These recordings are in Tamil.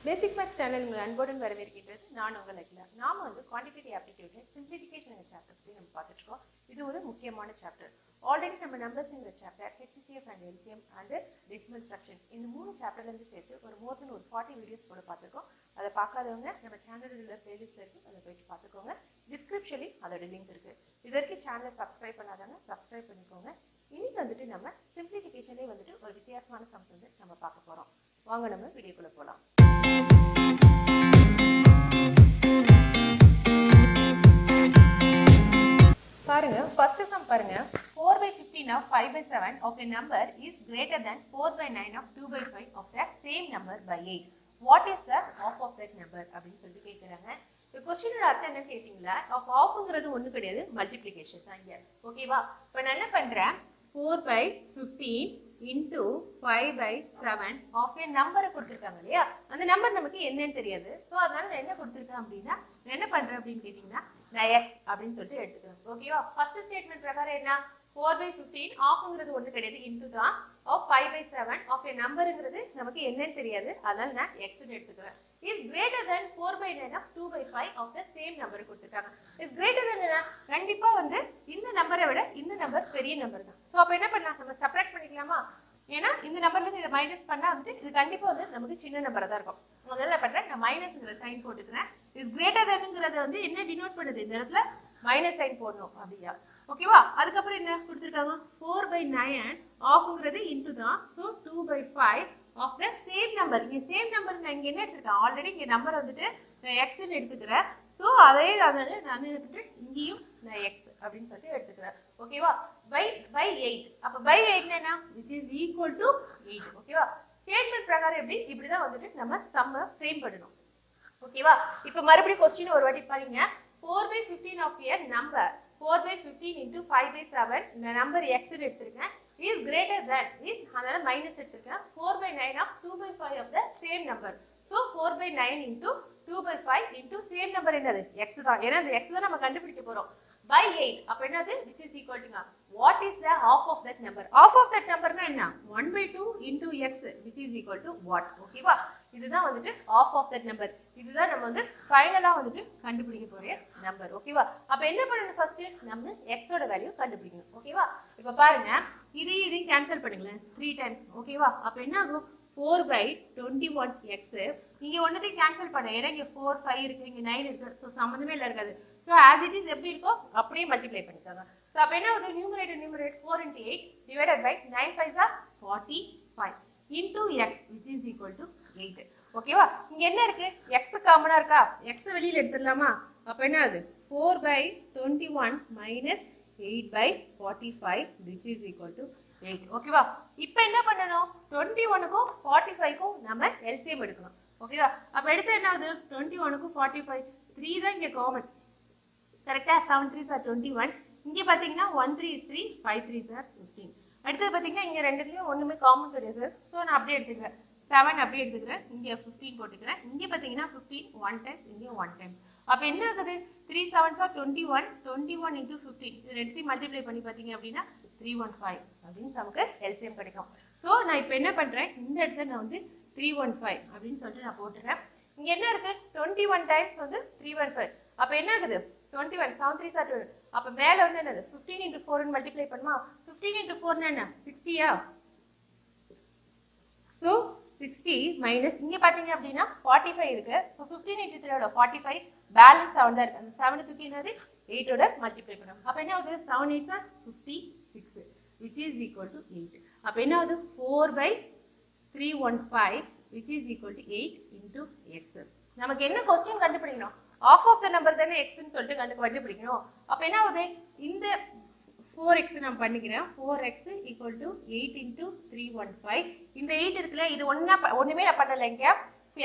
Basic Maths channel உங்கள் அன்புடன் வரவேற்கின்றது. நான் உங்கள் அகிலா. நாம வந்து Quantitative Aptitude Simplification சாப்டர் பத்தி நம்ம பார்த்துட்டு இருக்கோம். இது ஒரு முக்கியமான சாப்டர். ஆல்ரெடி நம்ம நம்பர்ஸ்ங்கிற chapter HCF and LCM and decimal fraction இந்த மூணு சாப்டர்ல இருந்து சேர்த்து ஒரு more than 40 வீடியோஸ் கூட பார்த்துருக்கோம். அதை பார்க்காதவங்க நம்ம சேனலில் உள்ள பிளேலிஸ்ட்ல இருக்கு, அதை போய் பார்த்துக்கோங்க. டிஸ்கிரிப்ஷன்லயும் அதோட லிங்க் இருக்கு. இதற்கு சேனலை சப்ஸ்கிரைப் பண்ணாதவங்க சப்ஸ்கிரைப் பண்ணிக்கோங்க. இன்னைக்கு வந்துட்டு நம்ம சிம்பிளிஃபிகேஷன்லேயே வந்துட்டு ஒரு வித்தியாசமான சம்ஸ் வந்து நம்ம பார்க்க போறோம். வாங்க நம்ம வீடியோக்குள்ள போலாம். பாருங்க, ஃபர்ஸ்ட் சம் பாருங்க. 4/15 of 5/7 of a number is greater than 4/9 of 2/5 of that same number by 8. What is the half of that number அப்படின்னு சொல்லிட்டு கேக்குறாங்க. இந்த क्वेश्चनோட அர்த்தம் என்ன கேட்டிங்களா? of halfங்கிறது ஒண்ணு கிடையாது, மல்டிப்ளிகேஷன் தான் இங்க. ஓகேவா? இப்போ நான் என்ன பண்றேன்? 4/15 into 5/7 of a number கொடுத்திருக்காங்க இல்லையா? அந்த நம்பர் நமக்கு என்னன்னு தெரியாது. சோ அதனால நான் என்ன கொடுத்திருக்கேன் அப்படினா நான் என்ன பண்றேன் அப்படினு கேட்டிங்கனா நான் x அப்படினு சொல்லிட்டு எடுத்துக்கிறேன். ஓகேவா? ஃபர்ஸ்ட் ஸ்டேட்மென்ட் பிரகாரம் என்ன? 4/15 ஆஃப்ங்கிறது ஒண்ணு கிடையாது, இன்டு தான் of 5/7 of a numberங்கிறது நமக்கு என்னன்னு தெரியாது. அதனால நான் x ன்னு எடுத்துக்கிறேன். is greater than 4/9 of 2/5 of the same number கொடுத்திருக்காங்க. is greater than என்ன? கண்டிப்பா வந்து இந்த நம்பரை விட இந்த நம்பர் பெரிய நம்பர் தான். சோ அப்ப என்ன பண்ணலாம்? நம்ம சப்ட்ராக்ட் பண்ணிக்கலாமா? ஏன்னா இந்த நம்பர்ல இருந்து இத மைனஸ் பண்ணா வந்து இது கண்டிப்பா வந்து நமக்கு சின்ன நம்பரா தான் இருக்கும். முதல்ல பண்றேன், நான் மைனஸ்ங்கற சைன் போட்டுக்கிறேன். is greater thanங்கிறது வந்து என்ன டினோட் பண்ணுது? இந்த இடத்துல மைனஸ் சைன் போடணும் அப்படியா? ஓகேவா? அதுக்கு அப்புறம் என்ன கொடுத்திருக்காங்க? 4/9 ஆஃப்ங்கிறது இன்டு தான். So 2/5 of the same number. இங்க சேம் நம்பர் நான் இங்க என்ன எடுத்துட்டேன்? ஆல்ரெடி இங்க நம்பர் வந்துட்டு நான் x ன்னு எடுத்துக்கிறேன். சோ அதே அதனால நான் எடுத்துட்டு இங்கேயும் நான் x அப்படினு சொல்லிட்டு எடுத்துக்கிறேன். ஓகேவா? by 8. அப்ப by 8 என்ன? which is equal to 8. ஓகேவா? ஸ்டேட்மென்ட் பிரகாரம் இப்படி தான் வந்துட்டு நம்ம சம்ம ஃப்ரேம் பண்ணனும். ஓகேவா? இப்போ மறுபடியும் क्वेश्चन ஒரு வாட்டி பாருங்க. 4/15 of a number 4/15 into 5/7 இந்த நம்பர் x ன்னு எடுத்துருக்கேன். is greater than is அதனால மைனஸ் எடுத்துருக்கேன். 4/9 of 2/5 of the same number. so 4/9 into 2/5 into same number என்னது? x தான். ஏன்னா இந்த x தான் நம்ம கண்டுபிடிக்க போறோம். by 8 அப்ப என்னது? which is equal to what is the half of that number? half of that number னா என்ன? 1/2 into x which is equal to what? ஓகேவா? இதுதான் வந்துட்டு half of that number. இதுதான் நம்ம வந்து ஃபைனலா வந்துட்டு கண்டுபிடிக்க போற நம்பர். ஓகேவா? அப்ப என்ன பண்ணணும்? ஃபர்ஸ்ட் நம்ம x ஓட வேல்யூ கண்டுபிடிக்கணும். ஓகேவா? இப்ப பாருங்க, இதையும் கேன்சல் பண்ணுங்களேன் 3 டைம்ஸ். ஓகேவா? அப்ப என்ன ஆகும்? 4/21x. இங்க ஒண்ணத்தையும் கேன்சல் பண்ண, ஏன்னா இங்க 4 5 இருக்கு, இங்க 9 இருக்கு. சோ சம்பந்தமே இல்ல இருக்காது. சோ as it is எப்படி இருக்கோ அப்படியே மல்டிப்ளை பண்ணிக்கோங்க. சோ அப்ப என்ன ஆகுது? Numerator 4 into 8 divided by 9 5s are 45 into x which is equal to 8. ஓகேவா? இங்க என்ன இருக்கு? x காமனா இருக்கா? x வெளியில எடுத்துடலாமா? அப்ப என்ன ஆகுது? 4/21 minus 8/45 which is equal to 8. ஓகேவா? இப்போ என்ன பண்ணனும்? 21க்கும் 45க்கும் நம்ம LCM எடுக்கணும். ஓகேவா? அப்ப எடுத்து என்ன ஆகுது? 21க்கும் 45 3 தான் இங்க காமன். கரெக்ட்டா? 7 3s are 21. இங்க பாத்தீங்கன்னா 1 3 is 3, 5 3s are 15. அடுத்து பாத்தீங்கன்னா இங்க ரெண்டுலயும் ஒண்ணுமே காமன் கிடையாது. சோ நான் அப்படியே எடுத்துக்கிறேன். 7 அப்படியே எடுத்துக்கிறேன். இங்க 15 போட்டுக்கிறேன். இங்க பாத்தீங்கன்னா 15 1 டைம்ஸ், இங்க 1 டைம். அப்ப என்ன ஆகுது? 3 7s are 21. 21 into 15 இது ரெண்டையும் மல்டிப்ளை பண்ணி பாத்தீங்க அப்படினா 315 அப்படினு நமக்கு LCM கிடைக்கும். சோ நான் இப்போ என்ன பண்றேன்? இந்த இடத்துல நான் வந்து 315 அப்படினு சொல்லிட்டு நான் போட்டுறேன். இங்க என்ன இருக்கு? 21 டைம்ஸ் வந்து 315. அப்ப என்ன ஆகுது? 21 7 3s are 12. அப்ப மேல வந்து என்னது? 15 into 4 ன்னு மல்டிப்ளை பண்ணுமா? 15 into 4 ன்னா என்ன? 60 யா? சோ 60 மைனஸ் இங்க பாத்தீங்க அப்படினா 45 இருக்கு. சோ 15 into 3 ஓட 45 பேலன்ஸ் 7 தான் இருக்கு. அந்த 7 தூக்கி என்னது? 8 ஓட மல்டிப்ளை பண்ணனும். அப்ப என்ன ஆகுது? 7 8s are 56 which is equal to 8. அப்ப என்ன ஆகுது? 4/315 which is equal to 8 into x. நமக்கு என்ன क्वेश्चन கண்டுபிடிக்கணும்? half of the number தானே x ன்னு சொல்லிட்டு கண்டுபிடிக்கணும். அப்ப என்ன ஆகுது? இந்த 4x நான் பண்ணிக்கிறேன். 4x equal to 8 into 315. இந்த 8 இருக்குல, இது ஒண்ணுமே நான் பண்ணல. இங்க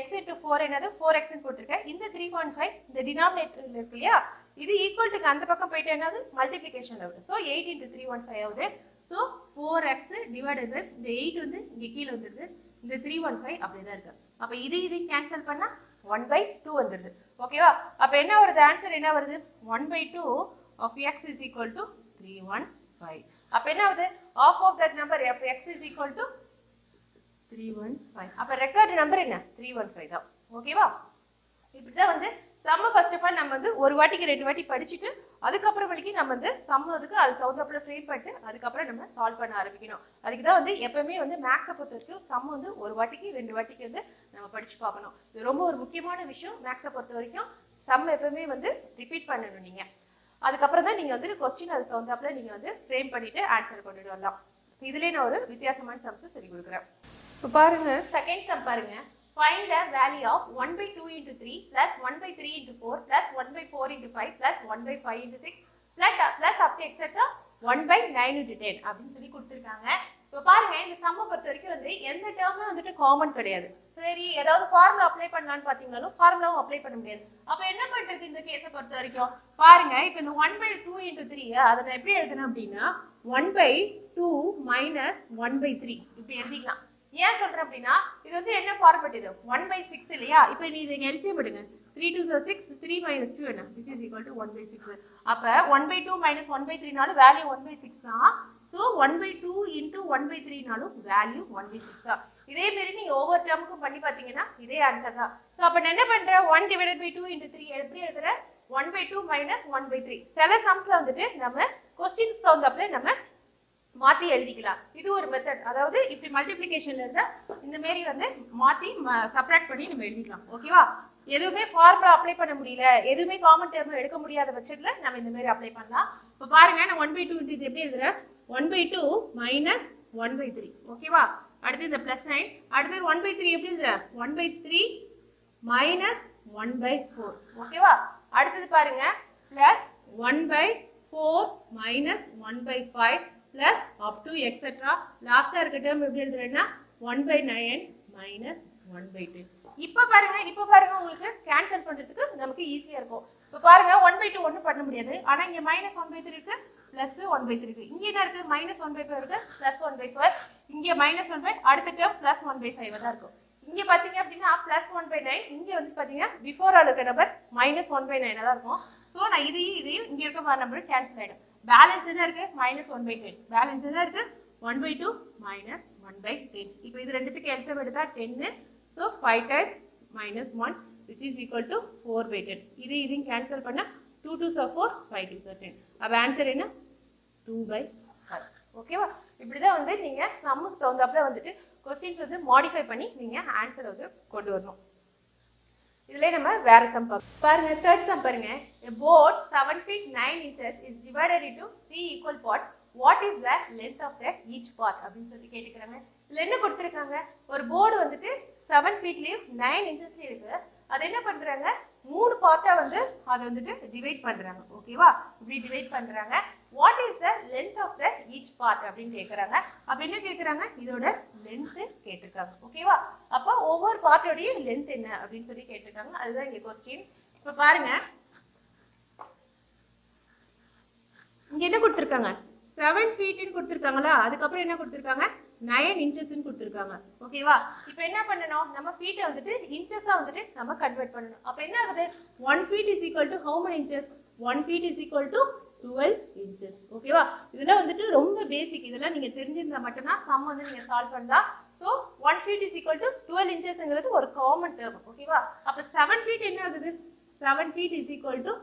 x into 4 என்னது? 4x ன்னு போட்டுருக்கேன். இந்த 315 இந்த டினாமினேட்டர்ல இருக்கு இல்லையா? இது ஈக்குவல் டு அந்த பக்கம் போயிட்டு என்னது? மல்டிப்ளிகேஷன் ஆகுது. சோ 8 into 315 ஆகுது. சோ 4x divided by இந்த 8 வந்து இங்க கீழ வந்துருது. இந்த 315 அப்படியே தான் இருக்கு. அப்ப இது கேன்சல் பண்ணா 1/2 வந்துருது. ஓகேவா? அப்ப என்ன வருது? ஆன்சர் என்ன வருது? 1/2 of x is equal to 315. அப்ப என்ன ஆகுது? half of that number of x is equal to 315. அப்ப ரெக்கார்ட் நம்பர் என்ன? 315 தான். ஓகேவா? இப்படிதான் வந்து சம்ம ஃபர்ஸ்ட் ஆஃப் ஆல் நம்ம வந்து ஒரு வாட்டிக்கு 2 வாட்டி படிச்சுட்டு அதுக்கப்புறம் வரைக்கும் நம்ம வந்து சம்ம அதுக்கு அதுக்கு தகுந்தப்பறம் ஃப்ரேம் பண்ணிட்டு அதுக்கப்புறம் நம்ம சால்வ் பண்ண ஆரம்பிக்கணும். அதுக்கு தான் வந்து எப்பவுமே வந்து மேக்ஸை பொறுத்த வரைக்கும் சம்ம வந்து ஒரு வாட்டிக்கு 2 வாட்டிக்கு வந்து நம்ம படிச்சு பார்க்கணும். இது ரொம்ப ஒரு முக்கியமான விஷயம். மேக்ஸை பொறுத்த வரைக்கும் சம்ம எப்பவுமே வந்து ரிப்பீட் பண்ணணும் நீங்க. அதுக்கப்புறம் தான் நீங்க வந்து கொஸ்டின் அதுக்கு தகுந்தாப்புல நீங்க வந்து ஃப்ரேம் பண்ணிட்டு ஆன்சர் கொண்டுட்டு வரலாம். இதுலயே நான் ஒரு வித்தியாசமான சம்ஸ் சொல்லி கொடுக்குறேன். இப்போ பாருங்க செகண்ட் சம் பாருங்க. Find the value of 1 by 2 into 3 plus 1 by 3 into 4 plus 1 by 4 into 5 plus 1 by 5 into 6 plus up to etc. 1 by 9 into 10 அப்படின்னு சொல்லி கொடுத்துருக்காங்க. இப்போ பாருங்க இந்த சம்ம பொறுத்த வரைக்கும் வந்து எந்த டேர்மும் வந்துட்டு காமன் கிடையாது. சரி ஏதாவது ஃபார்முலா அப்ளை பண்ணலான்னு பார்த்தீங்கன்னாலும் ஃபார்முலாவும் அப்ளை பண்ண முடியாது. அப்போ என்ன பண்றது இந்த கேஸை பொறுத்த வரைக்கும்? பாருங்க இப்போ இந்த 1 by 2 into 3 அதை நான் எப்படி எழுதுறேன் அப்படின்னா 1 by 2 minus 1 by 3 இப்படி எழுதிக்கலாம். ஏன் சொல்றேன் அப்படின்னா இது வந்து என்ன ஃபார்மட் இது 1 by 6 இல்லையா? இப்போ நீ இதை எல்சிஎம் எடுங்க. 3 2 6 3 minus 2 என்ன? This is equal to 1 by 6. அப்ப 1 by 2 minus 1 by 3 நாலும் வேல்யூ 1 by 6 தான். So 1 by 2 into 1 by 3 நாலும் வேல்யூ 1 by 6 தான். இதே மாதிரி நீங்க ஒவ்வொரு டேர்முக்கும் பண்ணி பார்த்தீங்கன்னா இதே ஆன்சர் தான். ஸோ அப்போ நான் என்ன பண்றேன் 1 divided by 2 into 3 எப்படி எழுதுறேன் 1 by 2 minus 1 by 3. சில சம்ஸ்ல வந்துட்டு நம்ம கொஸ்டின்ஸ் தகுந்தப்பல நம்ம மாத்தி எழுதிக்கலாம். இது ஒரு மெத்தட். அதாவது இப்படி மல்டிப்ளிகேஷன்ல இருந்தா இந்த மாதிரி வந்து மாத்தி சப்ட்ராக்ட் பண்ணி நம்ம எழுதிக்கலாம். ஓகேவா? எதுவுமே ஃபார்முலா அப்ளை பண்ண முடியல, எதுவுமே காமன் டேர்ம் எடுக்க முடியாத பட்சத்துல நம்ம இந்த மாதிரி அப்ளை பண்ணலாம். இப்போ பாருங்க நான் 1 by 2 இது எப்படி எழுதுறேன் 1 by 2 minus 1 by 3. ஓகேவா? அடுத்து இந்த பிளஸ் 9. அடுத்து 1 by 3 எப்படி எழுதுறேன் 1 by 3 minus 1 by 4. ஓகேவா? அடுத்தது பாருங்க plus 1 by 4 minus 1 by 5 plus up to etc. லாஸ்டா இருக்க டேர்ம் எப்படி எழுதுறேன்னா 1 by 9 minus 1 by 10. இப்போ பாருங்க உங்களுக்கு கேன்சல் பண்றதுக்கு நமக்கு ஈஸியா இருக்கும். இப்போ பாருங்க 1 by 2 ஒன்றும் பண்ண முடியாது. ஆனா இங்க minus 1 by 3 இருக்கு plus 1 by 3 இருக்கு. இங்க என்ன இருக்கு minus 1 by 4 இருக்கு plus 1 by 4. இங்க minus 1 by அடுத்த டேர்ம் plus 1 by 5 தான் இருக்கும். இங்க பாத்தீங்க அப்படின்னா plus 1 by 9. இங்க வந்து பாத்தீங்க பிஃபோர் ஆல் இருக்க நம்பர் minus 1 by 9 தான் இருக்கும். சோ நான் இதையும் இங்க இருக்க நம்பர் கேன்சல் ஆயிடும். பேலன்ஸ் என்ன இருக்கு minus 1 by 10. பேலன்ஸ் என்ன இருக்கு 1 by 2 minus 1 by 10. இப்போ இது ரெண்டுத்துக்கு எல்சிஎம் எடுத்தா 10. So 5 times minus 1 which is equal to 4 by 10. இதையும் கேன்சல் பண்ணா 2 2s are 4 5 2s are 10. அப்ப ஆன்சர் என்ன 2 by 5. ஓகேவா? இப்படிதான் வந்து நீங்க சம்முக்கு தகுந்தாப்புல வந்துட்டு क्वेश्चंस வந்து மாடிஃபை பண்ணி நீங்க ஆன்சர் வந்து கொண்டு வரணும். இதுல நம்ம வேற சம் பாருங்க. தேர்ட் சம் பாருங்க. A board 7 feet 9 inches is divided into 3 equal parts. What is the length of the each part அப்படின்னு சொல்லி கேட்டுக்கிறாங்க. இதுல என்ன கொடுத்திருக்காங்க ஒரு போர்டு வந்துட்டு 7 feetலயும் 9 inchesலயும் இருக்கு. அது என்ன பண்றாங்க 3 பார்ட்டா வந்து அதை வந்துட்டு டிவைட் பண்றாங்க. ஓகேவா? இப்படி டிவைட் பண்றாங்க. What is the length of the each part அப்படின்னு கேக்குறாங்க. அப்ப என்ன கேக்குறாங்க இதோட லென்த் கேட்டிருக்காங்க. ஓகேவா? அப்ப ஒவ்வொரு பார்ட்டோட லென்த் என்ன அப்படின்னு சொல்லி கேட்டிருக்காங்க. அதுதான் இங்க क्वेश्चन. இப்ப பாருங்க இங்க என்ன கொடுத்திருக்காங்க 7 feet ன்னு கொடுத்திருக்காங்களா? அதுக்கு அப்புறம் என்ன கொடுத்திருக்காங்க 9 inches ன்னு கொடுத்திருக்காங்க. ஓகேவா? இப்போ என்ன பண்ணனும் நம்ம feet வந்துட்டு inches-ஆ வந்துட்டு நம்ம கன்வர்ட் பண்ணனும். அப்ப என்ன ஆகுது 1 feet is equal to how many inches? 1 feet is equal to 12 inches. ஓகேவா? இதெல்லாம் வந்துட்டு ரொம்ப பேசிக். இதெல்லாம் நீங்க தெரிஞ்சிருந்தா மட்டும் தான் சம் வந்து நீங்க சால்வ் பண்ணலாம். So 1 feet is equal to 12 inchesங்கிறது ஒரு காமன் டேர்ம். ஓகேவா? அப்ப 7 feet என்ன ஆகுது 7 feet is equal to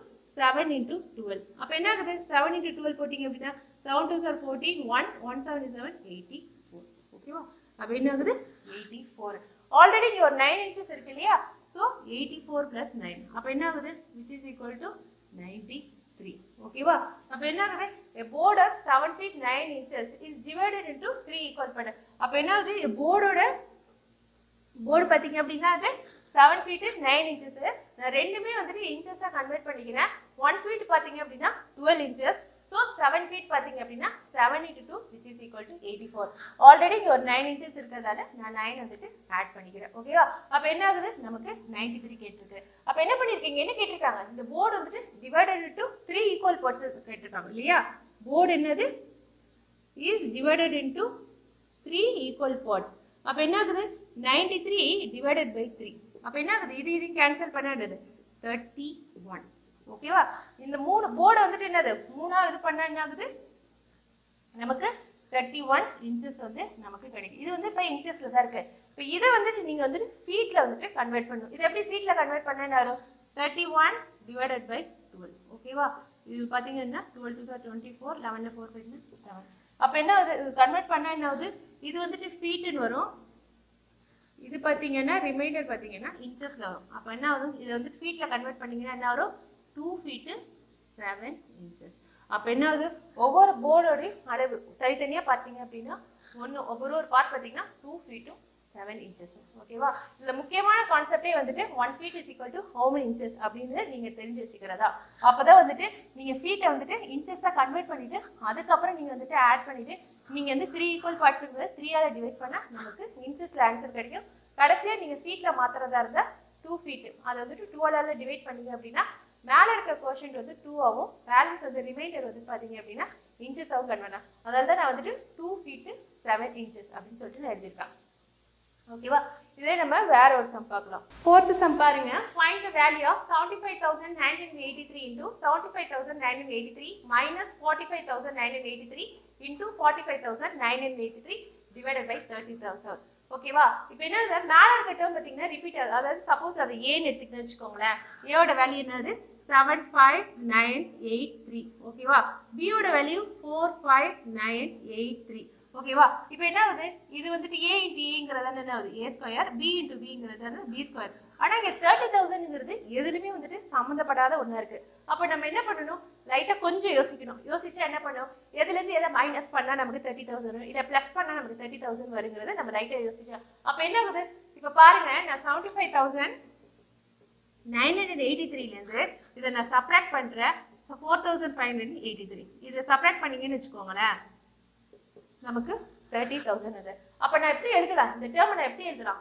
7 into 12. அப்ப என்ன ஆகுது 7 into 12 போட்டீங்க அப்படின்னா 7 2s are 14 1 1 7 is 7 84. ஓகேவா? அப்ப என்ன ஆகுது 84. ஆல்ரெடி இங்க ஒரு 9 inches இருக்கு இல்லையா? சோ 84 plus 9 அப்ப என்ன ஆகுது which is equal to 93. ஓகேவா? அப்ப என்ன ஆகுது a board of 7 feet 9 inches is divided into 3 equal parts. அப்ப என்ன ஆகுது போர்டு பாத்தீங்க அப்படின்னா அது 7 feet 9 inches. நான் ரெண்டுமே வந்துட்டு inches-ஆ கன்வர்ட் பண்ணிக்கிறேன். 1 feet பாத்தீங்க அப்படின்னா 12 inches. So 7 feet பாத்தீங்க அப்படின்னா 7 into 2 which is equal to 84. Already இங்க ஒரு 9 inches இருக்கிறதால நான் 9 வந்துட்டு ஆட் பண்ணிக்கிறேன். ஓகேவா? அப்ப என்ன ஆகுது நமக்கு 93 கேட்டிருக்கு. அப்ப என்ன பண்ணிருக்கீங்க என்ன கேட்டிருக்காங்க இந்த போர்டு வந்துட்டு divided into 3 equal parts கேட்டிருக்காங்க இல்லையா? போர்டு என்னது is divided into 3 equal parts. அப்ப என்ன ஆகுது 93 divided by 3. அப்ப என்ன ஆகுது இது கேன்சல் பண்ணாது 31. ஓகேவா? இந்த மூணு போர்டு வந்துட்டு என்னது மூணா இது பண்ணா என்ன ஆகுது நமக்கு 31 inches வந்து நமக்கு கிடைக்கும். இது வந்து இப்ப inchesல தான் இருக்கு. இப்போ இதை வந்துட்டு நீங்கள் வந்துட்டு ஃபீட்டில் வந்துட்டு கன்வெர்ட் பண்ணணும். இது எப்படி ஃபீட்டில் கன்வெர்ட் பண்ணேன்னு வரும் 31 divided by 12. ஓகேவா? இது பார்த்தீங்கன்னா 12 to 24, 11 4 5 7. அப்போ என்ன ஆகுது? கன்வெர்ட் பண்ணால் என்ன ஆகுது? இது வந்துட்டு ஃபீட்டுன்னு வரும். இது பார்த்தீங்கன்னா ரிமைண்டர் பார்த்தீங்கன்னா இன்ச்சஸில் வரும். அப்போ என்ன ஆகும்? இதை வந்து ஃபீட்டில் கன்வெர்ட் பண்ணிங்கன்னா என்ன வரும்? 2 feet 7 inches. அப்போ என்ன ஆகுது? ஒவ்வொரு போர்டோடைய அளவு தனித்தனியாக பார்த்தீங்க அப்படின்னா ஒவ்வொரு பார்ட் பார்த்தீங்கன்னா 2 feet 7 inches. ஓகேவா? இதில் முக்கியமான கான்செப்டே வந்துட்டு 1 feet is equal to how many inches அப்படின்னு நீங்கள் தெரிஞ்சு வச்சுக்கிறதா. அப்போதான் வந்துட்டு நீங்கள் ஃபீட்டை வந்துட்டு இன்ச்சஸாக கன்வெர்ட் பண்ணிட்டு அதுக்கப்புறம் நீங்கள் வந்துட்டு ஆட் பண்ணிட்டு நீங்கள் வந்து 3 ஈக்குவல் பார்ட்ஸ் இருக்கிறது 3ஆல் டிவைட் பண்ணால் நமக்கு இன்ச்சஸில் ஆன்சர் கிடைக்கும். கடைசியாக நீங்கள் ஃபீட்டில் மாற்றுறதா இருந்தால் 2 feet அதை வந்துட்டு 12ஆல் டிவைட் பண்ணீங்க அப்படின்னா மேலே இருக்க கோஷன்ட் வந்து 2 ஆகும், பேலன்ஸ் வந்து ரிமைண்டர் வந்து பார்த்தீங்க அப்படின்னா இன்ச்சஸ் ஆகும் கன்வெர்ட். அதனால தான் நான் வந்துட்டு 2 feet 7 inches அப்படின்னு சொல்லிட்டு நான் எழுதியிருக்கேன். ஓகேவா? இதே நம்ம வேற ஒரு சம் பார்க்கலாம். ஃபோர்த் சம் பாருங்க. Find the value of 75983 into 75983 minus 45983 into 45983 divided by 30,000. ஓகேவா? இப்போ என்ன மேல இருக்க டேர்ம் பார்த்தீங்கன்னா ரிப்பீட் ஆகுது. அதாவது சப்போஸ் அது ஏன்னு எடுத்துக்கிட்டு வச்சுக்கோங்களேன். ஏவோட வேல்யூ என்னது 75983. ஓகேவா? பியோட வேல்யூ 45983. ஓகேவா? இப்போ என்ன ஆகுது? இது வந்துட்டு a into a என்ன ஆகுது? a square, b into b b square. ஆனா இங்க 30,000ங்கிறது எதுலயுமே வந்துட்டு சம்பந்தப்படாத ஒண்ணா இருக்கு. அப்ப நம்ம என்ன பண்ணணும்? லைட்டா கொஞ்சம் யோசிக்கணும். யோசிச்சா என்ன பண்ணணும்? எதுல இருந்து எதை மைனஸ் பண்ணா நமக்கு 30,000 வரும், இல்ல பிளஸ் பண்ணா நமக்கு 30,000 வருங்கிறத நம்ம லைட்டா யோசிச்சோம். அப்ப என்ன ஆகுது? இப்ப பாருங்க, நான் 75,983ல இருந்து இதை நான் சப்ராக்ட் பண்றேன் 4,583. இதை சப்ராக்ட் பண்ணீங்கன்னு வச்சுக்கோங்களேன், நமக்கு 30,000 அது. அப்ப நான் எப்படி எழுதலாம்? இந்த டேர்ம் நான் எப்படி எழுதலாம்?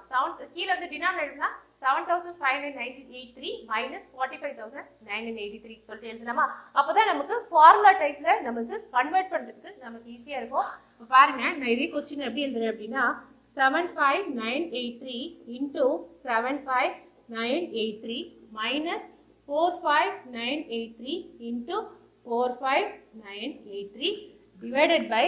கீழ வந்து டினாமினேட்டர்னா 7,583 minus 45,983 சொல்லிட்டு எழுதலாமா? அப்பதான் நமக்கு ஃபார்முலா டைப்ல நமக்கு கன்வெர்ட் பண்றதுக்கு நமக்கு ஈஸியா இருக்கும். பாருங்க, நான் இதே क्वेश्चन எப்படி எழுதுறேன் அப்படின்னா 75983 into 75983 minus 45983 into 45983 divided by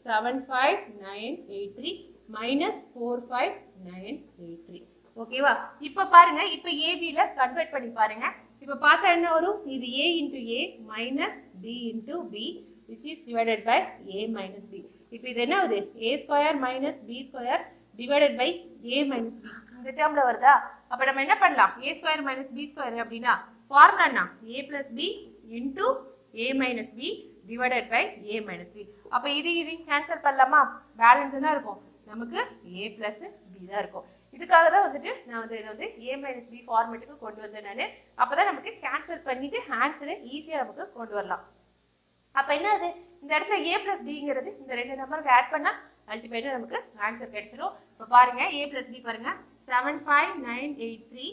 75983 minus 45983. ஓகேவா? இப்ப பாருங்க, இப்ப ஏபில கன்வெர்ட் பண்ணி பாருங்க. இப்ப பார்த்தா என்ன வரும்? இது a into a minus b into b which is divided by a minus b. இப்ப இது என்ன ஆகுது? a square minus b square divided by a minus b. இந்த டேர்ம்ல வருதா? அப்ப நம்ம என்ன பண்ணலாம்? a square minus b square அப்படினா ஃபார்முலா என்ன? a plus b into a minus b divided by a minus b. அப்ப இது கேன்சல் பண்ணலாமா? பேலன்ஸ் என்ன இருக்கும்? நமக்கு a plus b தான் இருக்கும். இதுக்காக தான் வந்துட்டு நான் வந்து இதை வந்து a minus b ஃபார்மேட்டுக்கு கொண்டு வந்தேன் நான். அப்பதான் நமக்கு கேன்சல் பண்ணிட்டு ஆன்சரை ஈஸியா நமக்கு கொண்டு வரலாம். அப்ப என்ன அது? இந்த இடத்துல a plus bங்கிறது இந்த ரெண்டு நம்பருக்கு ஆட் பண்ணா அல்டிமேட்டா நமக்கு ஆன்சர் கிடைச்சிடும். இப்ப பாருங்க, a plus b பாருங்க 75983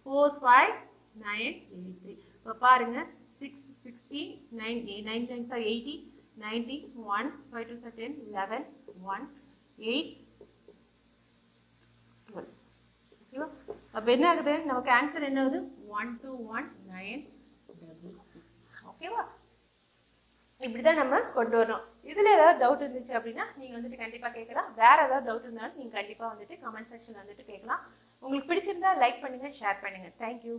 45983. இப்ப பாருங்க 6 16 9 9 9 80 90 1 5 2 10 11 1 8 12. ஓகேவா? அப்ப என்ன ஆகுது? நமக்கு ஆன்சர் என்ன ஆகுது? 121966. ஓகேவா? இப்படிதான் நம்ம கொண்டு வரணும். இதுல ஏதாவது டவுட் இருந்துச்சு அப்படின்னா நீங்க வந்துட்டு கண்டிப்பா கேட்கலாம். வேற ஏதாவது டவுட் இருந்தாலும் நீங்க கண்டிப்பா வந்துட்டு கமெண்ட் செக்ஷன்ல வந்துட்டு கேட்கலாம். உங்களுக்கு பிடிச்சிருந்தா லைக் பண்ணுங்க, ஷேர் பண்ணுங்க. தேங்க்யூ.